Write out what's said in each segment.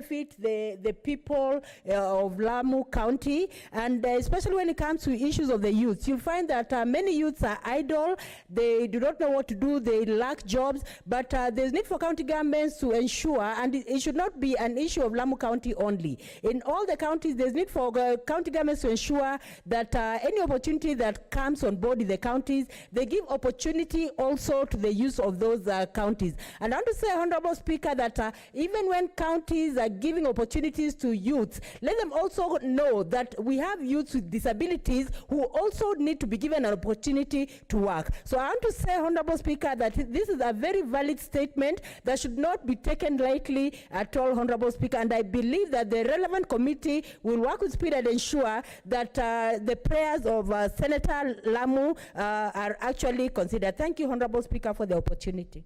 benefit the people of Lamu County, and especially when it comes to issues of the youth. You'll find that many youths are idle, they do not know what to do, they lack jobs, but there's need for county governments to ensure, and it should not be an issue of Lamu County only. In all the counties, there's need for county governments to ensure that any opportunity that comes on board in the counties, they give opportunity also to the use of those counties. And I want to say, Honorable Speaker, that even when counties are giving opportunities to youths, let them also know that we have youths with disabilities who also need to be given an opportunity to work. So I want to say, Honorable Speaker, that this is a very valid statement that should not be taken lightly at all, Honorable Speaker, and I believe that the relevant committee will work with speed and ensure that the prayers of Senator Lamu are actually considered. Thank you, Honorable Speaker, for the opportunity.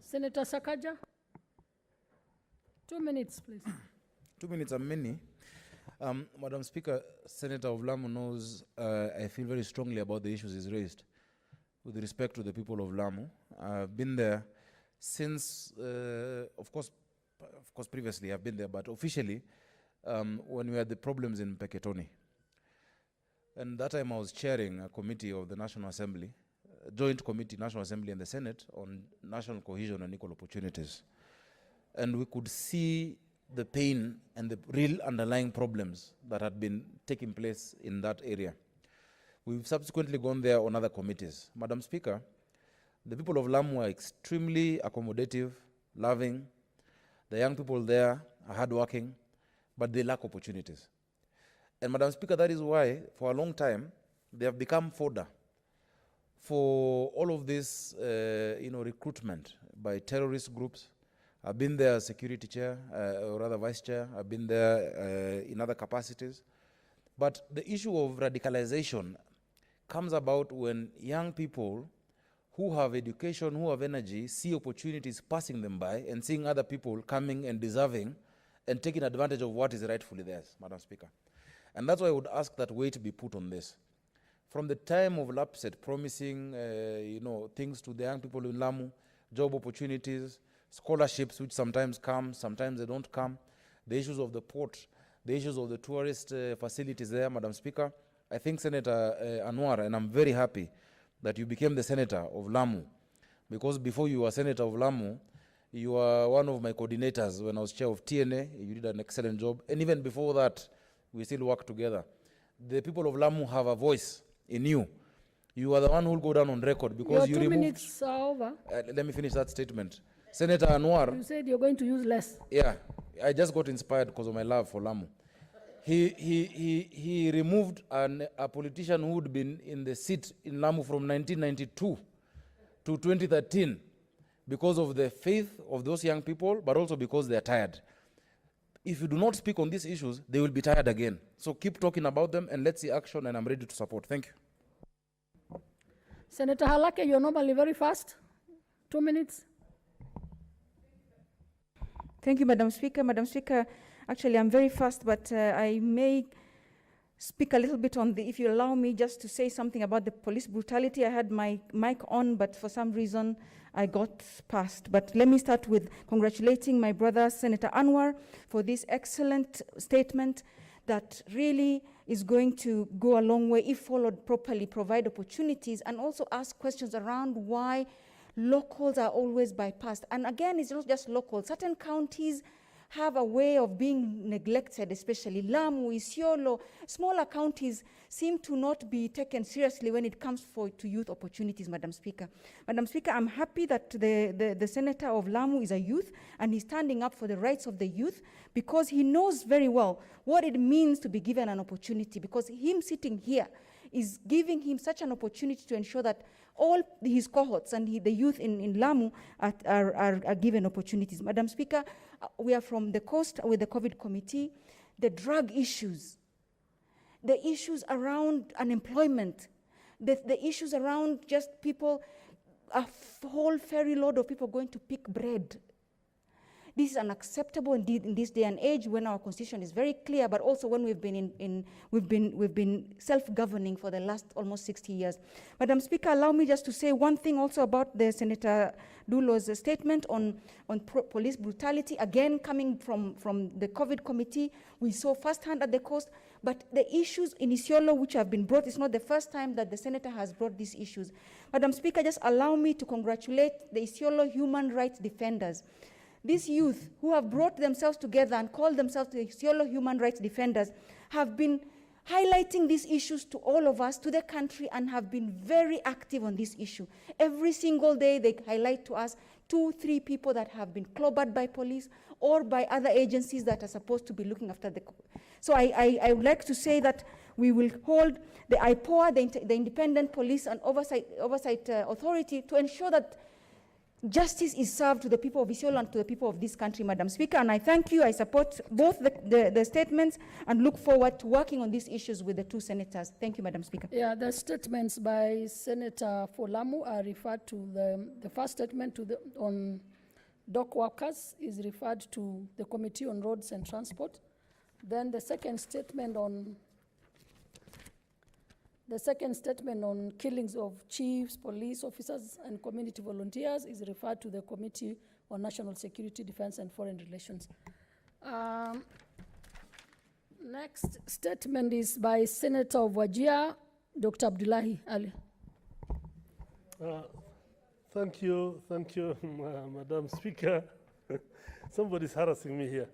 Senator Sakaja, 2 minutes, please. 2 minutes are many. Madam Speaker, Senator of Lamu knows I feel very strongly about the issues he's raised with respect to the people of Lamu. I've been there since, of course, previously I've been there, but officially when we had the problems in Peketoni. And that time I was chairing a committee of the National Assembly, a joint committee, National Assembly and the Senate, on national cohesion and equal opportunities. And we could see the pain and the real underlying problems that had been taking place in that area. We've subsequently gone there on other committees. Madam Speaker, the people of Lamu are extremely accommodative, loving. The young people there are hardworking, but they lack opportunities. And Madam Speaker, that is why, for a long time, they have become fodder for all of this, recruitment by terrorist groups. I've been there as security chair, or rather vice chair. I've been there in other capacities. But the issue of radicalization comes about when young people who have education, who have energy, see opportunities passing them by and seeing other people coming and deserving and taking advantage of what is rightfully theirs, Madam Speaker. And that's why I would ask that weight be put on this. From the time of LAPSET promising, things to the young people in Lamu, job opportunities, scholarships, which sometimes come, sometimes they don't come, the issues of the port, the issues of the tourist facilities there, Madam Speaker. I think Senator Anwar, and I'm very happy that you became the Senator of Lamu, because before you were Senator of Lamu, you were one of my coordinators when I was chair of TNA. You did an excellent job. And even before that, we still work together. The people of Lamu have a voice in you. You are the one who will go down on record because you removed... 2 minutes are over. Let me finish that statement. Senator Anwar... You said you're going to use less. Yeah, I just got inspired because of my love for Lamu. He removed a politician who had been in the seat in Lamu from 1992 to 2013 because of the faith of those young people, but also because they are tired. If you do not speak on these issues, they will be tired again. So keep talking about them and let's see action, and I'm ready to support. Thank you. Senator Halake, you're normally very fast. 2 minutes. Thank you, Madam Speaker. Madam Speaker, actually, I'm very fast, but I may speak a little bit on the, if you allow me just to say something about the police brutality. I had my mic on, but for some reason I got past. But let me start with congratulating my brother, Senator Anwar, for this excellent statement that really is going to go a long way if followed properly, provide opportunities, and also ask questions around why locals are always bypassed. And again, it's not just locals. Certain counties have a way of being neglected, especially Lamu, Isiolo. Smaller counties seem to not be taken seriously when it comes to youth opportunities, Madam Speaker. Madam Speaker, I'm happy that the Senator of Lamu is a youth and he's standing up for the rights of the youth because he knows very well what it means to be given an opportunity, because him sitting here is giving him such an opportunity to ensure that all his cohorts and the youth in Lamu are given opportunities. Madam Speaker, we are from the coast with the COVID committee. The drug issues, the issues around unemployment, the issues around just people, a whole ferry load of people going to pick bread. This is unacceptable indeed in this day and age when our constitution is very clear, but also when we've been self-governing for the last almost 60 years. Madam Speaker, allow me just to say one thing also about the Senator Dulo's statement on police brutality. Again, coming from the COVID committee, we saw firsthand at the coast. But the issues in Isiolo which have been brought, it's not the first time that the senator has brought these issues. Madam Speaker, just allow me to congratulate the Isiolo human rights defenders. These youth who have brought themselves together and called themselves the Isiolo human rights defenders have been highlighting these issues to all of us, to the country, and have been very active on this issue. Every single day they highlight to us 2-3 people that have been clobbered by police or by other agencies that are supposed to be looking after the... So I would like to say that we will hold the IPOA, the Independent Police and Oversight Authority, to ensure that justice is served to the people of Isiolo and to the people of this country, Madam Speaker. And I thank you. I support both the statements and look forward to working on these issues with the two senators. Thank you, Madam Speaker. Yeah, the statements by Senator for Lamu are referred to the first statement on dock workers is referred to the Committee on Roads and Transport. Then the second statement on killings of chiefs, police officers, and community volunteers is referred to the Committee on National Security, Defense, and Foreign Relations. Next statement is by Senator of Wajir, Dr. Abdullahi Ali. Thank you, Madam Speaker. Somebody's harassing me here.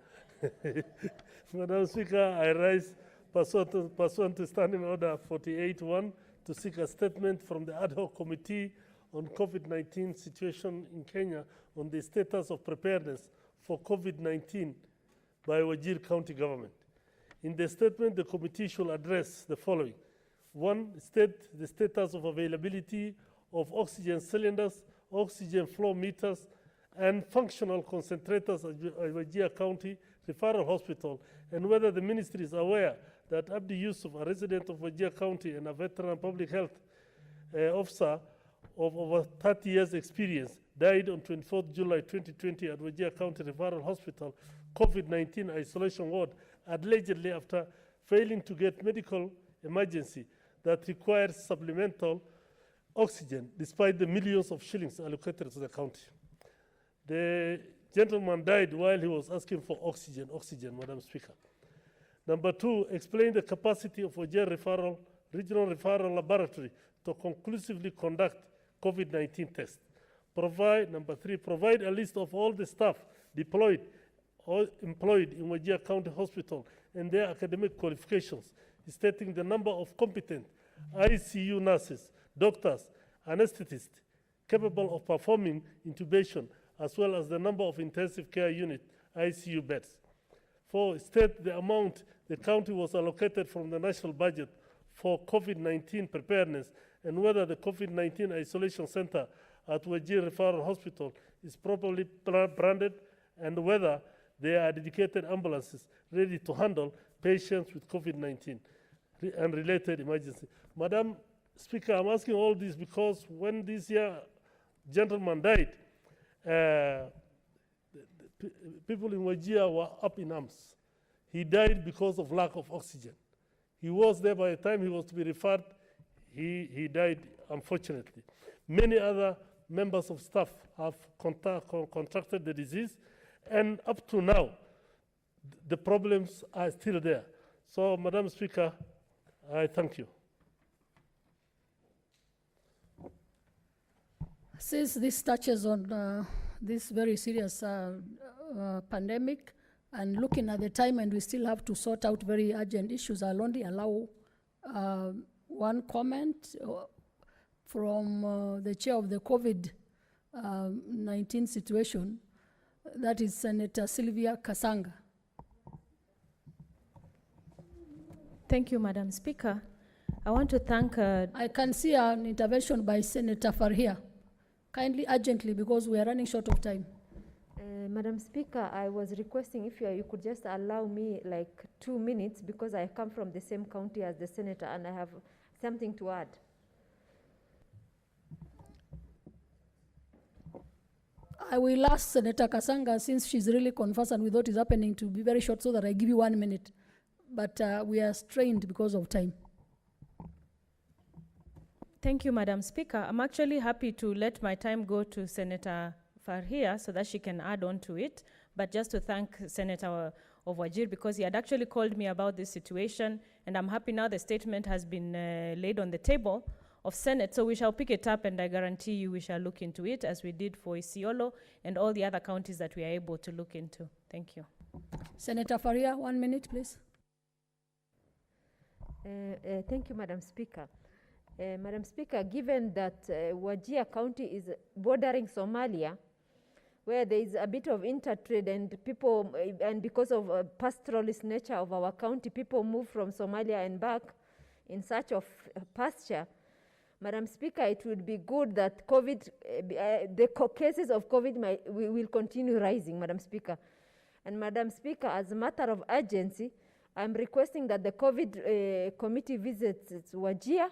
Madam Speaker, I rise pursuant to Standing Order 48-1 to seek a statement from the Ad Hoc Committee on COVID-19 situation in Kenya on the status of preparedness for COVID-19 by Wajir County Government. In the statement, the committee should address the following. 1, state the status of availability of oxygen cylinders, oxygen flow meters, and functional concentrators at Wajir County Referral Hospital, and whether the ministry is aware that Abdi Yusuf, a resident of Wajir County and a veteran public health officer of over 30 years experience, died on 24th July 2020 at Wajir County Referral Hospital, COVID-19 isolation ward, allegedly after failing to get medical emergency that requires supplemental oxygen despite the millions of shillings allocated to the county. The gentleman died while he was asking for oxygen, Madam Speaker. Number 2, explain the capacity of Wajir Regional Referral Laboratory to conclusively conduct COVID-19 tests. Number 3, provide a list of all the staff deployed or employed in Wajir County Hospital and their academic qualifications, stating the number of competent ICU nurses, doctors, anesthetists capable of performing intubation, as well as the number of intensive care unit ICU beds. 4, state the amount the county was allocated from the national budget for COVID-19 preparedness and whether the COVID-19 isolation center at Wajir Referral Hospital is properly branded and whether there are dedicated ambulances ready to handle patients with COVID-19 and related emergency. Madam Speaker, I'm asking all this because when this gentleman died, people in Wajir were up in arms. He died because of lack of oxygen. He was there by the time he was to be referred. He died, unfortunately. Many other members of staff have contracted the disease, and up to now, the problems are still there. So, Madam Speaker, I thank you. Since this touches on this very serious pandemic, and looking at the time, and we still have to sort out very urgent issues, I'll only allow one comment from the chair of the COVID-19 situation, that is Senator Sylvia Kasanga. Thank you, Madam Speaker. I want to thank... I can see an intervention by Senator Farhia. Kindly, urgently, because we are running short of time. Madam Speaker, I was requesting if you could just allow me like 2 minutes because I come from the same county as the senator and I have something to add. I will ask Senator Kasanga, since she's really conversant with what is happening, to be very short so that I give you 1 minute. But we are strained because of time. Thank you, Madam Speaker. I'm actually happy to let my time go to Senator Farhia so that she can add on to it. But just to thank Senator of Wajir, because he had actually called me about this situation, and I'm happy now the statement has been laid on the table of Senate, so we shall pick it up, and I guarantee you we shall look into it as we did for Isiolo and all the other counties that we are able to look into. Thank you. Senator Faria, 1 minute, please. Thank you, Madam Speaker. Madam Speaker, given that Wajir County is bordering Somalia, where there is a bit of intertrade and people, and because of pastoralist nature of our county, people move from Somalia and back in search of pasture. Madam Speaker, it would be good that COVID, the cases of COVID will continue rising, Madam Speaker. And Madam Speaker, as a matter of urgency, I'm requesting that the COVID committee visits Wajir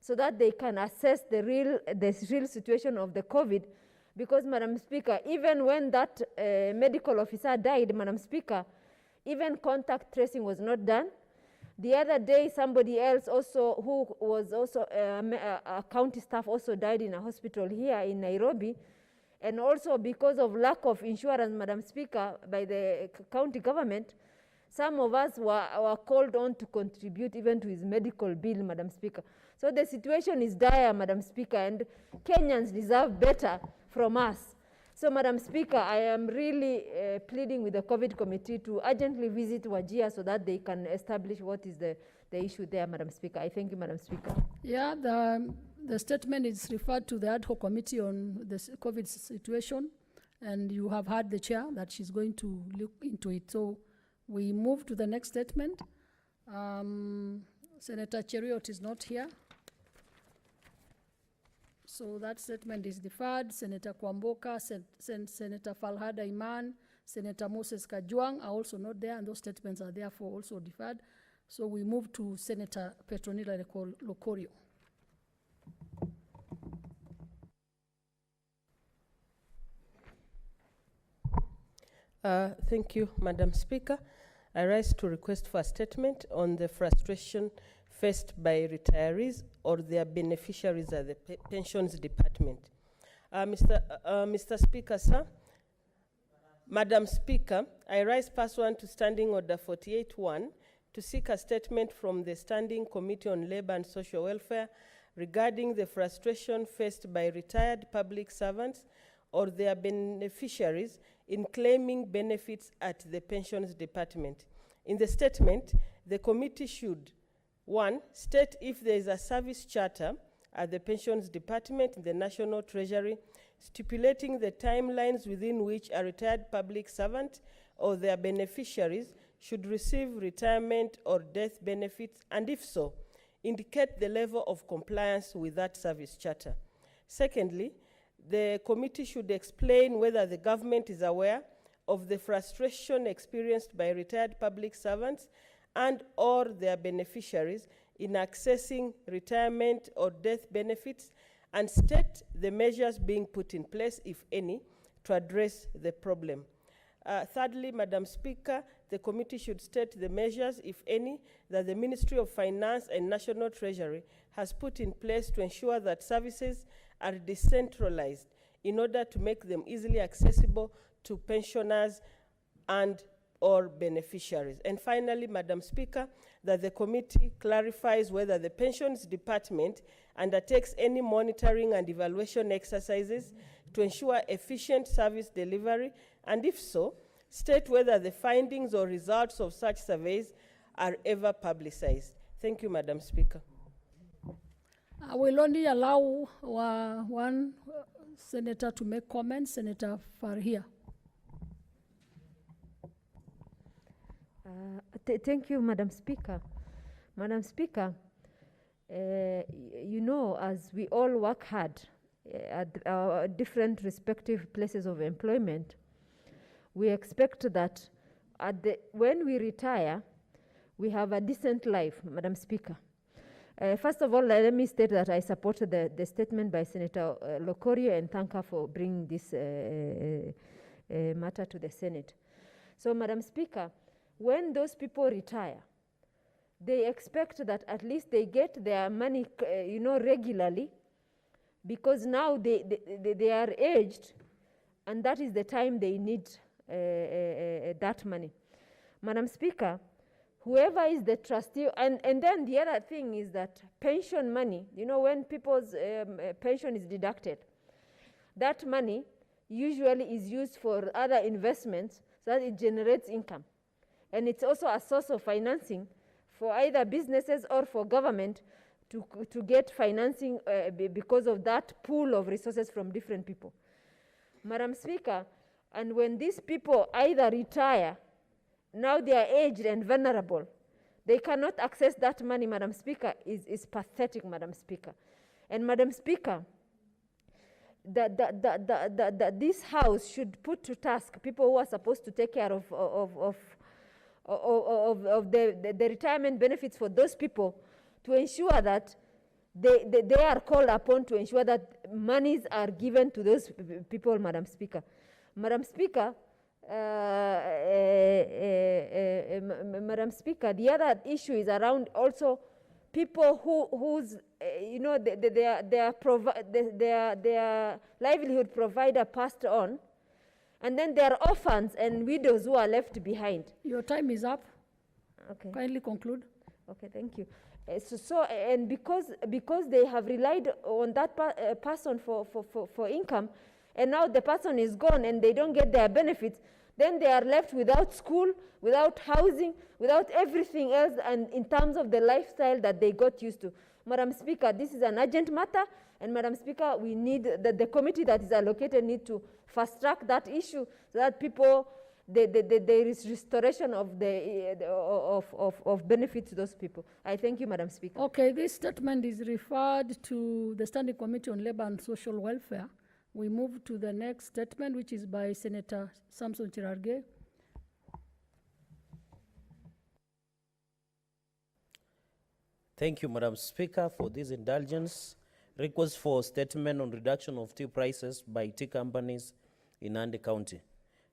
so that they can assess the real situation of the COVID. Because, Madam Speaker, even when that medical officer died, Madam Speaker, even contact tracing was not done. The other day, somebody else also, who was also a county staff, also died in a hospital here in Nairobi. And also because of lack of insurance, Madam Speaker, by the county government, some of us were called on to contribute even to his medical bill, Madam Speaker. So the situation is dire, Madam Speaker, and Kenyans deserve better from us. So, Madam Speaker, I am really pleading with the COVID committee to urgently visit Wajir so that they can establish what is the issue there, Madam Speaker. I thank you, Madam Speaker. Yeah, the statement is referred to the ad hoc committee on the COVID situation, and you have heard the chair that she's going to look into it. So we move to the next statement. Senator Cheriot is not here. So that statement is deferred. Senator Kwamboka, Senator Falhada Iman, Senator Moses Kajwang are also not there, and those statements are therefore also deferred. So we move to Senator Petronila Lokorio. Thank you, Madam Speaker. I rise to request for a statement on the frustration faced by retirees or their beneficiaries at the Pensions Department. Mr. Speaker, sir. Madam Speaker, I rise pursuant to Standing Order 48.1 to seek a statement from the Standing Committee on Labor and Social Welfare regarding the frustration faced by retired public servants or their beneficiaries in claiming benefits at the Pensions Department. In the statement, the committee should 1. State if there is a service charter at the Pensions Department in the National Treasury stipulating the timelines within which a retired public servant or their beneficiaries should receive retirement or death benefits, and if so, indicate the level of compliance with that service charter. Secondly, the committee should explain whether the government is aware of the frustration experienced by retired public servants and or their beneficiaries in accessing retirement or death benefits, and state the measures being put in place, if any, to address the problem. Thirdly, Madam Speaker, the committee should state the measures, if any, that the Ministry of Finance and National Treasury has put in place to ensure that services are decentralized in order to make them easily accessible to pensioners and or beneficiaries. And finally, Madam Speaker, that the committee clarifies whether the Pensions Department undertakes any monitoring and evaluation exercises to ensure efficient service delivery, and if so, state whether the findings or results of such surveys are ever publicized. Thank you, Madam Speaker. I will only allow one senator to make comments, Senator Farhia. Thank you, Madam Speaker. Madam Speaker, you know, as we all work hard at our different respective places of employment, we expect that when we retire, we have a decent life, Madam Speaker. First of all, let me state that I support the statement by Senator Lokorio and thank her for bringing this matter to the Senate. So, Madam Speaker, when those people retire, they expect that at least they get their money, regularly, because now they are aged, and that is the time they need that money. Madam Speaker, whoever is the trustee, and then the other thing is that pension money, when people's pension is deducted, that money usually is used for other investments so that it generates income. And it's also a source of financing for either businesses or for government to get financing because of that pool of resources from different people. Madam Speaker, and when these people either retire, now they are aged and vulnerable, they cannot access that money, Madam Speaker, is pathetic, Madam Speaker. And Madam Speaker, this House should put to task people who are supposed to take care of the retirement benefits for those people, to ensure that they are called upon to ensure that monies are given to those people, Madam Speaker. Madam Speaker, Madam Speaker, the other issue is around also people whose their livelihood provider passed on, and then there are orphans and widows who are left behind. Your time is up. Okay. Kindly conclude. Okay, thank you. And because they have relied on that person for income, and now the person is gone and they don't get their benefits, then they are left without school, without housing, without everything else, and in terms of the lifestyle that they got used to. Madam Speaker, this is an urgent matter, and Madam Speaker, we need the committee that is allocated need to fast track that issue so that people, there is restoration of benefits to those people. I thank you, Madam Speaker. Okay, this statement is referred to the Standing Committee on Labor and Social Welfare. We move to the next statement, which is by Senator Samson Cherargei. Thank you, Madam Speaker, for this indulgence. Request for statement on reduction of tea prices by tea companies in Nandi County.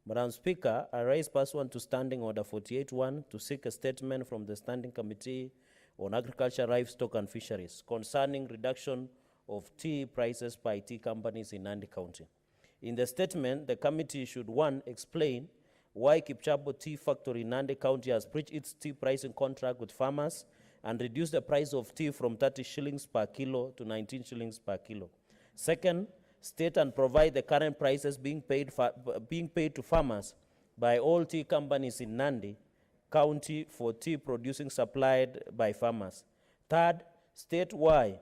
Madam Speaker, I raise pursuant to Standing Order 48-1 to seek a statement from the Standing Committee on Agriculture, Livestock and Fisheries concerning reduction of tea prices by tea companies in Nandi County. In the statement, the committee should, 1, explain why Kipchabo Tea Factory in Nandi County has breached its tea pricing contract with farmers and reduced the price of tea from 30 shillings per kilo to 19 shillings per kilo. Second, state and provide the current prices being paid to farmers by all tea companies in Nandi County for tea producing supplied by farmers. Third, state why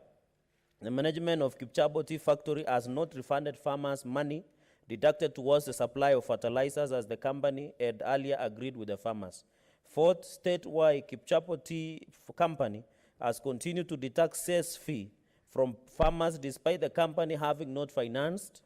the management of Kipchabo Tea Factory has not refunded farmers money deducted towards the supply of fertilizers as the company had earlier agreed with the farmers. Fourth, state why Kipchabo Tea Company has continued to deduct sales fee from farmers despite the company having not financed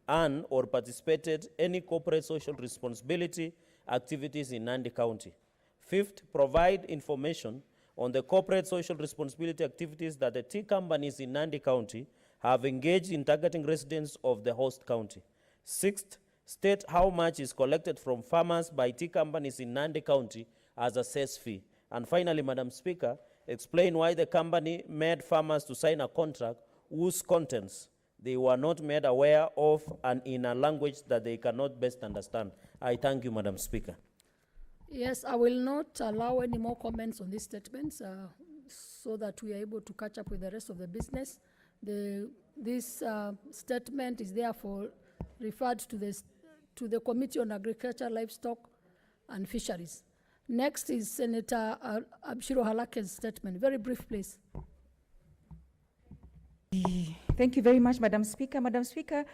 and or participated any corporate social responsibility activities in Nandi County. Fifth, provide information on the corporate social responsibility activities that the tea companies in Nandi County have engaged in targeting residents of the host county. Sixth, state how much is collected from farmers by tea companies in Nandi County as a cess fee. And finally, Madam Speaker, explain why the company made farmers to sign a contract whose contents they were not made aware of and in a language that they cannot best understand. I thank you, Madam Speaker. Yes, I will not allow any more comments on these statements so that we are able to catch up with the rest of the business. This statement is therefore referred to the Committee on Agriculture, Livestock and Fisheries. Next is Senator Abshiro Halake's statement. Very brief, please. Thank you very much, Madam Speaker. Madam Speaker,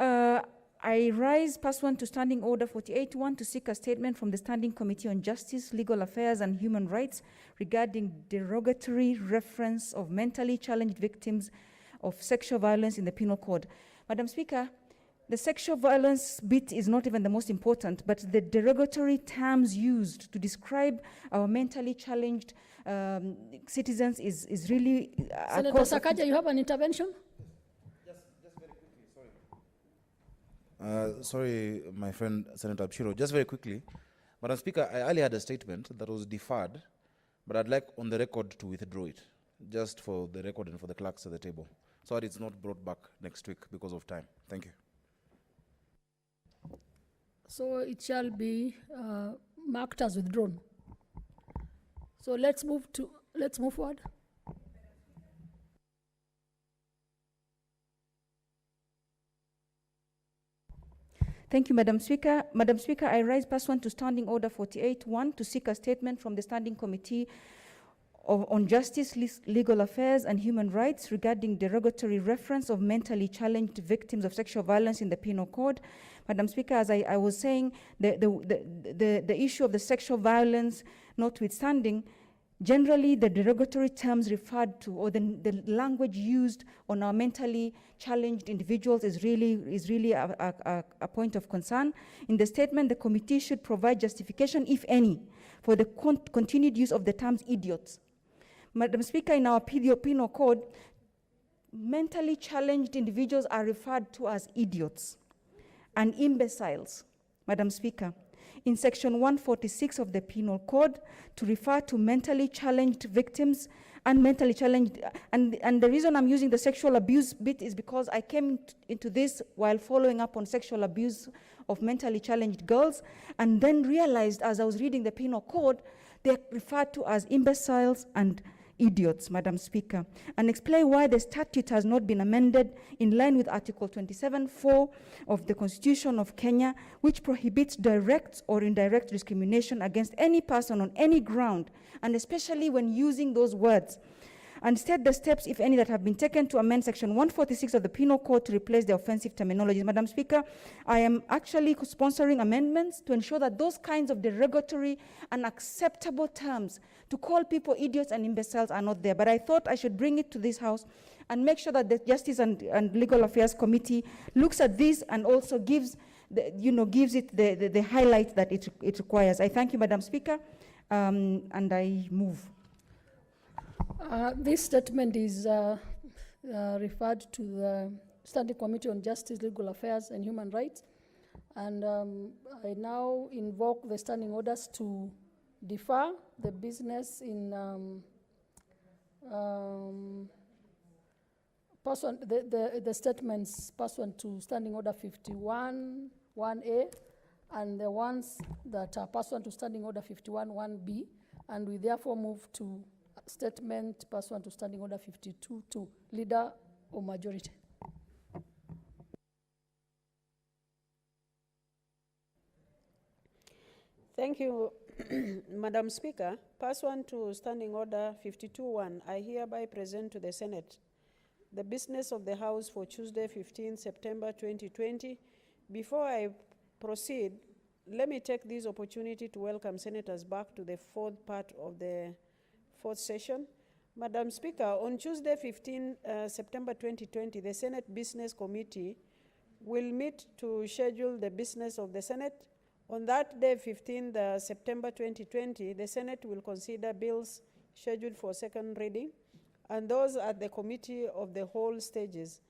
I rise pursuant to Standing Order 48-1 to seek a statement from the Standing Committee on Justice, Legal Affairs and Human Rights regarding derogatory reference of mentally challenged victims of sexual violence in the Penal Code. Madam Speaker, The sexual violence bit is not even the most important, but the derogatory terms used to describe our mentally challenged citizens is really a Senator cause of- Sakaja, you have an intervention? Sorry, my friend Senator Abshiro, just very quickly. Madam Speaker, I earlier had a statement that was deferred, but I'd like on the record to withdraw it, just for the record and for the clerks at the table, so that it's not brought back next week because of time. Thank you. So it shall be marked as withdrawn. So let's move forward. Thank you, Madam Speaker. Madam Speaker, I rise pursuant to Standing Order 48-1 to seek a statement from the Standing Committee on Justice, Legal Affairs and Human Rights regarding derogatory reference of mentally challenged victims of sexual violence in the Penal Code. Madam Speaker, as I was saying, the issue of the sexual violence notwithstanding, generally the derogatory terms referred to or the language used on our mentally challenged individuals is really a point of concern. In the statement, the committee should provide justification, if any, for the continued use of the terms idiots. Madam Speaker, in our Penal Code, mentally challenged individuals are referred to as idiots and imbeciles, Madam Speaker. In Section 146 of the Penal Code, to refer to mentally challenged victims and mentally challenged, and the reason I'm using the sexual abuse bit is because I came into this while following up on sexual abuse of mentally challenged girls, and then realized as I was reading the Penal Code, they're referred to as imbeciles and idiots, Madam Speaker, and explain why the statute has not been amended in line with Article 27(4) of the Constitution of Kenya, which prohibits direct or indirect discrimination against any person on any ground, and especially when using those words, and state the steps, if any, that have been taken to amend Section 146 of the Penal Code to replace the offensive terminologies. Madam Speaker, I am actually sponsoring amendments to ensure that those kinds of derogatory and acceptable terms to call people idiots and imbeciles are not there. But I thought I should bring it to this House and make sure that the Justice and Legal Affairs Committee looks at this and also gives it the highlight that it requires. I thank you, Madam Speaker, and I move. This statement is referred to the Standing Committee on Justice, Legal Affairs and Human Rights. And I now invoke the standing orders to defer the business in the statements pursuant to Standing Order 51(1)A and the ones that are pursuant to Standing Order 51(1)B, and we therefore move to statement pursuant to Standing Order 52(2), Leader or Majority. Thank you, Madam Speaker. Pursuant to Standing Order 52(1), I hereby present to the Senate the business of the House for Tuesday, 15 September 2020. Before I proceed, let me take this opportunity to welcome senators back to the fourth part of the fourth session. Madam Speaker, on Tuesday, 15 September 2020, the Senate Business Committee will meet to schedule the business of the Senate. On that day, 15 September 2020, the Senate will consider bills scheduled for second reading and those at the committee of the whole stages.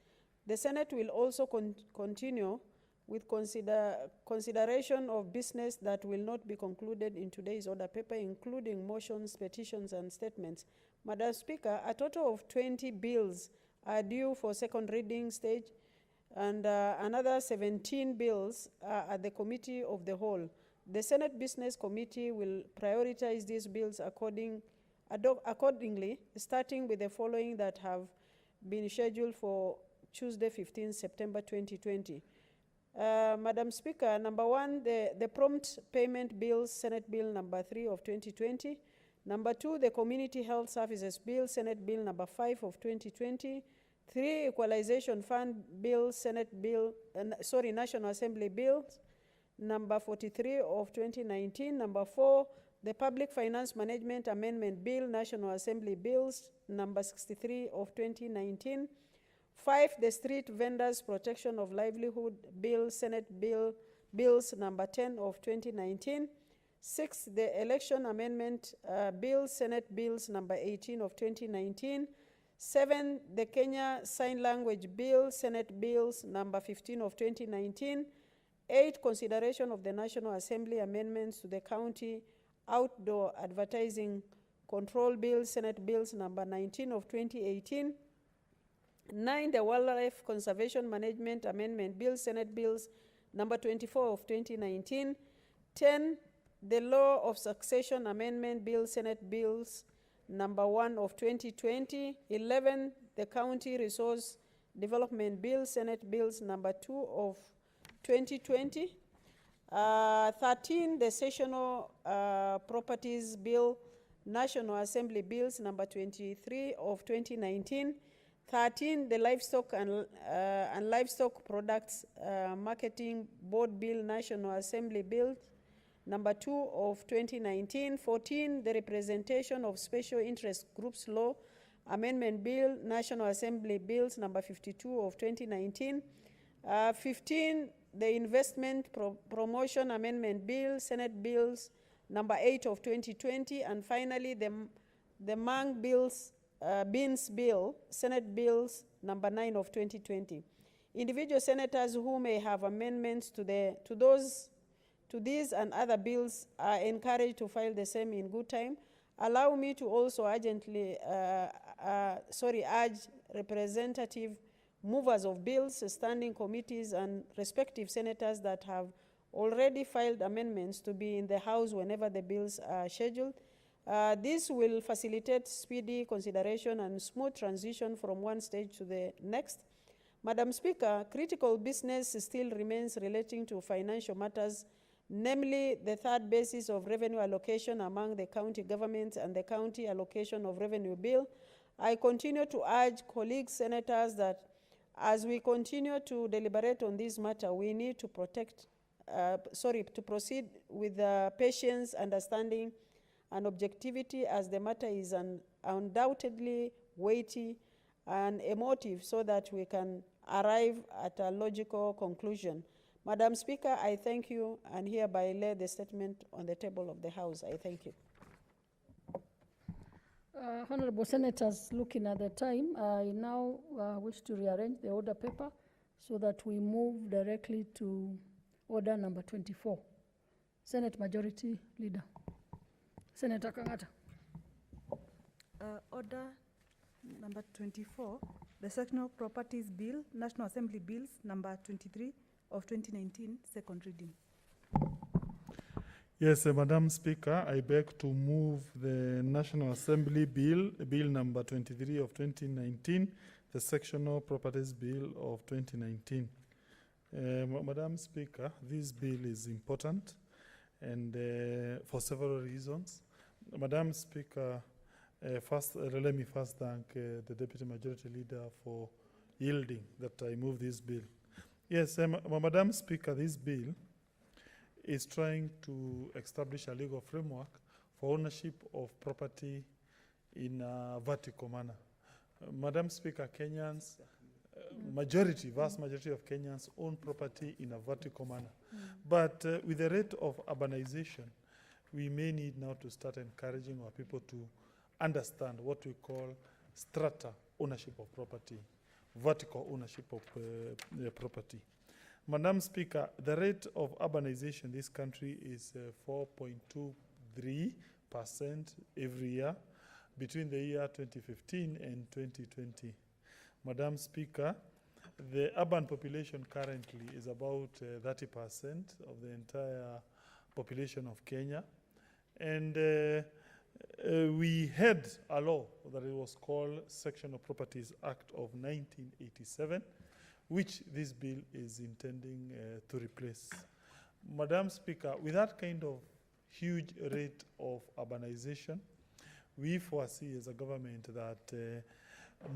The Senate will also continue with consideration of business that will not be concluded in today's order paper, including motions, petitions, and statements. Madam Speaker, a total of 20 bills are due for second reading stage, and another 17 bills are at the committee of the whole. The Senate Business Committee will prioritize these bills accordingly, starting with the following that have been scheduled for Tuesday, 15 September 2020. Madam Speaker, number one, the prompt payment bills, Senate Bill number 3 of 2020. Number two, the Community Health Services Bill, Senate Bill number 5 of 2020. 3, Equalization Fund Bill, National Assembly Bills number 43 of 2019. Number 4, the Public Finance Management Amendment Bill, National Assembly Bills number 63 of 2019. 5, the Street Vendors Protection of Livelihood Bill, Senate Bills number 10 of 2019. 6, the Election Amendment Bill, Senate Bills number 18 of 2019. 7, the Kenya Sign Language Bill, Senate Bills number 15 of 2019. 8, consideration of the National Assembly amendments to the County Outdoor Advertising Control Bill, Senate Bills number 19 of 2018. 9, the Wildlife Conservation Management Amendment Bill, Senate Bills number 24 of 2019. 10, the Law of Succession Amendment Bill, Senate Bills number 1 of 2020. 11, the County Resource Development Bill, Senate Bills number 2 of 2020. 13, the Sessional Properties Bill, National Assembly Bills number 23 of 2019. 13, the Livestock and Livestock Products Marketing Board Bill, National Assembly Bill number 2 of 2019. 14, the Representation of Special Interest Groups Law Amendment Bill, National Assembly Bills number 52 of 2019. 15, the Investment Promotion Amendment Bill, Senate Bills number 8 of 2020. And finally, the Mang Beans Bill, Senate Bills number 9 of 2020. Individual senators who may have amendments to these and other bills are encouraged to file the same in good time. Allow me to also urgently urge representative movers of bills, standing committees, and respective senators that have already filed amendments to be in the House whenever the bills are scheduled. This will facilitate speedy consideration and smooth transition from one stage to the next. Madam Speaker, critical business still remains relating to financial matters, namely the third basis of revenue allocation among the county governments and the county allocation of revenue bill. I continue to urge colleagues senators that as we continue to deliberate on this matter, we need to proceed with patience, understanding, and objectivity, as the matter is undoubtedly weighty and emotive, so that we can arrive at a logical conclusion. Madam Speaker, I thank you and hereby lay the statement on the table of the House. I thank you. Honorable Senators, looking at the time, I now wish to rearrange the order paper so that we move directly to order number 24. Senate Majority Leader. Senator Kangata. Order number 24, the Sectional Properties Bill, National Assembly Bills number 23 of 2019, second reading. Yes, Madam Speaker, I beg to move the National Assembly Bill, Bill number 23 of 2019, the Sectional Properties Bill of 2019. Madam Speaker, this bill is important and for several reasons. Madam Speaker, let me first thank the Deputy Majority Leader for yielding that I move this bill. Yes, Madam Speaker, this bill is trying to establish a legal framework for ownership of property in a vertical manner. Madam Speaker, Kenyans, vast majority of Kenyans own property in a vertical manner. But with the rate of urbanization, we may need now to start encouraging our people to understand what we call strata ownership of property, vertical ownership of property. Madam Speaker, the rate of urbanization in this country is 4.23% every year between the year 2015 and 2020. Madam Speaker, the urban population currently is about 30% of the entire population of Kenya. And we had a law that it was called Section of Properties Act of 1987, which this bill is intending to replace. Madam Speaker, with that kind of huge rate of urbanization, we foresee as a government that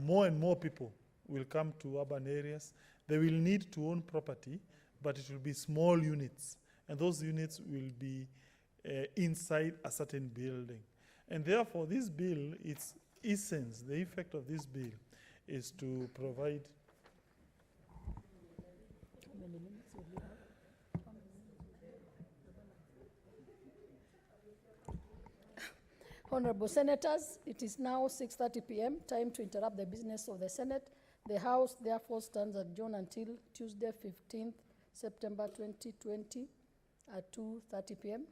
more and more people will come to urban areas. They will need to own property, but it will be small units, and those units will be inside a certain building. And therefore, this bill, its essence, the effect of this bill is to provide many minutes will we have? Honorable Senators, it is now 6:30 p.m., time to interrupt the business of the Senate. The House therefore stands adjourned until Tuesday, 15th September 2020 at 2:30 p.m.